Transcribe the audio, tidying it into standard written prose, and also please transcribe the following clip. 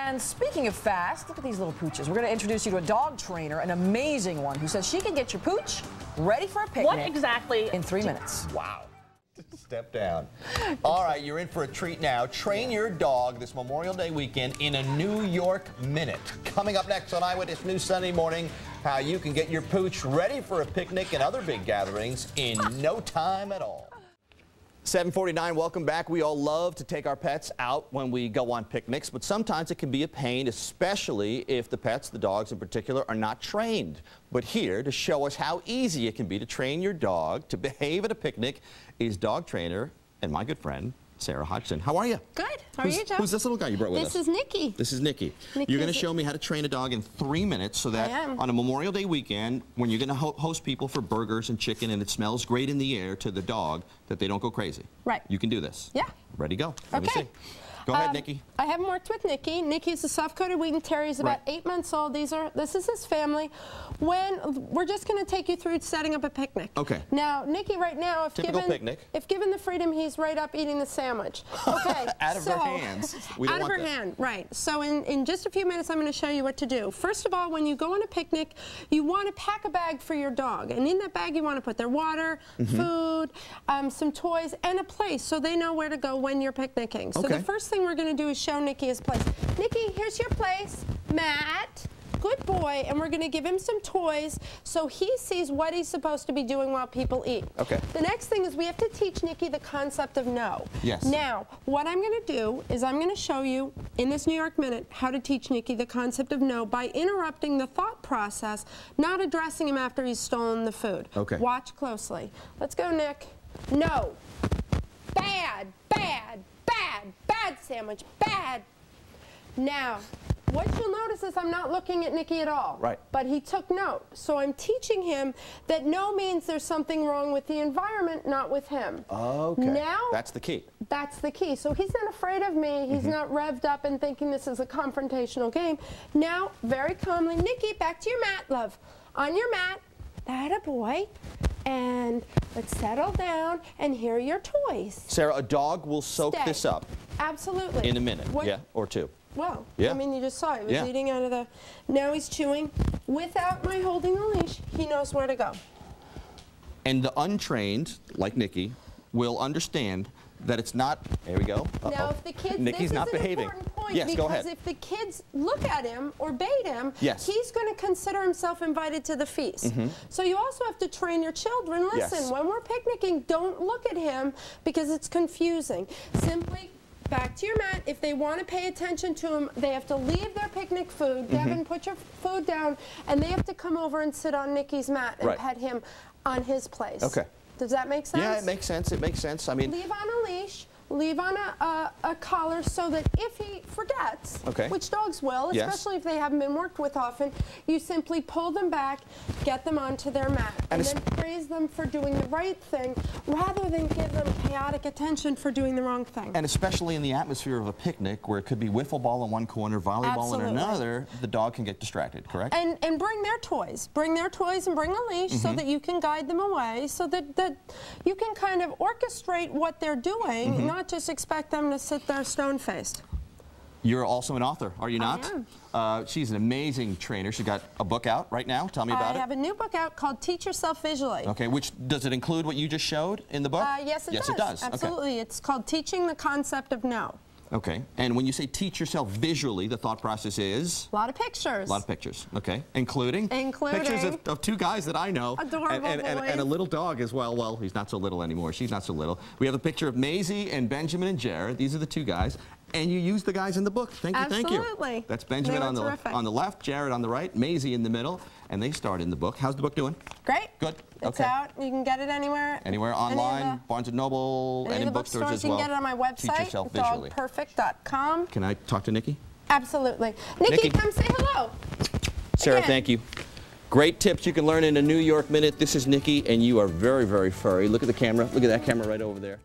And speaking of fast, look at these little pooches. We're going to introduce you to a dog trainer, an amazing one, who says she can get your pooch ready for a picnic. What exactly? In 3 minutes. Wow. Step down. All right, you're in for a treat now. Train your dog this Memorial Day weekend in a New York minute. Coming up next on Eyewitness News Sunday Morning, how you can get your pooch ready for a picnic and other big gatherings in no time at all. 7:49, welcome back. We all love to take our pets out when we go on picnics, but sometimes it can be a pain, especially if the pets, the dogs in particular, are not trained. But here to show us how easy it can be to train your dog to behave at a picnic is dog trainer and my good friend, Sarah Hodgson. How are you? Good. How are you, Joe? Who's this little guy you brought with us? This is Nikki. This is Nikki. You're going to show me how to train a dog in 3 minutes so that on a Memorial Day weekend, when you're going to host people for burgers and chicken and it smells great in the air to the dog, that they don't go crazy. Right. You can do this. Yeah. Ready, go. Let me see. Go ahead, Nikki. I haven't worked with Nikki. Nikki's a soft-coated Wheaten Terrier. He's about 8 months old. This is his family. We're just going to take you through setting up a picnic. Okay. Now, Nikki, right now, if given the freedom, he's right up eating the sandwich. Okay. Out of her hands. We don't want that. Out of her hand, right. So in just a few minutes, I'm going to show you what to do. First of all, when you go on a picnic, you want to pack a bag for your dog. And in that bag, you want to put their water, food, some toys, and a place so they know where to go when you're picnicking. So the first thing we're going to do is show Nikki his place. Nikki, here's your place. Matt, good boy, and we're going to give him some toys so he sees what he's supposed to be doing while people eat. Okay. The next thing is we have to teach Nikki the concept of no. Yes. Now, what I'm going to do is I'm going to show you in this New York Minute how to teach Nikki the concept of no by interrupting the thought process, not addressing him after he's stolen the food. Okay. Watch closely. Let's go, Nick. No. Bad, bad, bad, bad sandwich, bad. Now, what you'll notice is I'm not looking at Nikki at all. Right. But he took note. So I'm teaching him that no means there's something wrong with the environment, not with him. Okay. Now, that's the key. That's the key. So he's not afraid of me. He's not revved up and thinking this is a confrontational game. Now, very calmly, Nikki, back to your mat, love. On your mat. That a boy. And let's settle down, and here are your toys. Sarah, a dog will soak this up. Absolutely. In a minute, or two. Well, I mean, you just saw it. He was eating out of the... Now he's chewing. Without my holding the leash, he knows where to go. And the untrained, like Nikki, will understand that it's not... There we go. Now, if the kids... Nikki's not behaving. Yes, go ahead. Because if the kids look at him or bait him, he's going to consider himself invited to the feast. So you also have to train your children. Listen, when we're picnicking, don't look at him because it's confusing. Simply back to your mat. If they want to pay attention to him, they have to leave their picnic food. Devin, put your food down, and they have to come over and sit on Nikki's mat and pet him on his place. Okay. Does that make sense? Yeah, it makes sense. It makes sense. I mean, leave on a leash. Leave on a collar so that if he forgets, which dogs will, especially if they haven't been worked with often, you simply pull them back, get them onto their mat, and then praise them for doing the right thing rather than give them chaotic attention for doing the wrong thing. And especially in the atmosphere of a picnic where it could be wiffle ball in one corner, volleyball in another, the dog can get distracted, correct? And bring their toys. Bring their toys and bring a leash so that you can guide them away, so that you can kind of orchestrate what they're doing, not just expect them to sit there stone-faced. You're also an author, are you not? I am. She's an amazing trainer. She's got a book out right now. Tell me about it. I have a new book out called Teach Yourself Visually. Okay, does it include what you just showed in the book? Yes, it does. Yes, it does. Absolutely. Okay. It's called Teaching the Concept of No. Okay, and when you say teach yourself visually, the thought process is? A lot of pictures. A lot of pictures, okay. Including? Pictures of two guys that I know. Adorable and a little dog as well. Well, he's not so little anymore. She's not so little. We have a picture of Maisie and Benjamin and Jared. These are the two guys. And you use the guys in the book. Thank you, thank you. Absolutely. That's Benjamin on the left, Jared on the right, Maisie in the middle, and they starred in the book. How's the book doing? Great. Good. It's out. You can get it anywhere. Anywhere online, Barnes & Noble, and in bookstores as well. You can get it on my website, dogperfect.com. Can I talk to Nikki? Absolutely. Nikki, come say hello. Sarah, thank you. Great tips you can learn in a New York Minute. This is Nikki, and you are very, very furry. Look at the camera. Look at that camera right over there.